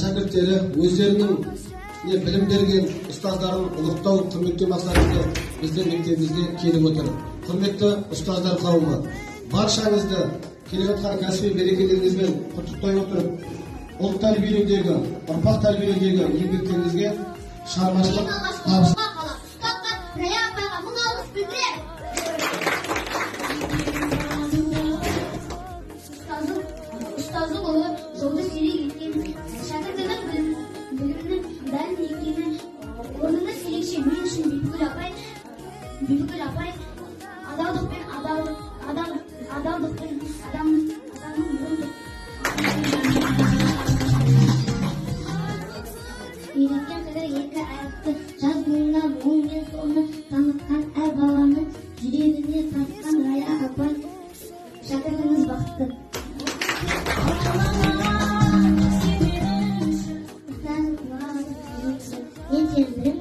шәкірттері өздерінің білім берген ұстаздарын ұлықтау, құрметтеу мақсатында біздің мектебімізге келіп отыр. Құрметті ұстаздар қауымы, баршаңызды келе жатқан кәсіби мерекелеріңізбен құттықтай отырып, ұлт тәрбиелеудегі, ұрпақ тәрбиелеудегі еңбектеріңізге шығармашылық табыс. Ұстазы болып жолды сирек еткен шәкірттердің білімінің дәл екені орнында ерекше мен үшін Бибігүл апай адалдықпен адамның үйреткен қыры екі аяқты жаз бойына оң мен солны танытқан әр баланың жүрегіне тартқан Рая апай шәкіртіңіз бақытты. Мен сендірім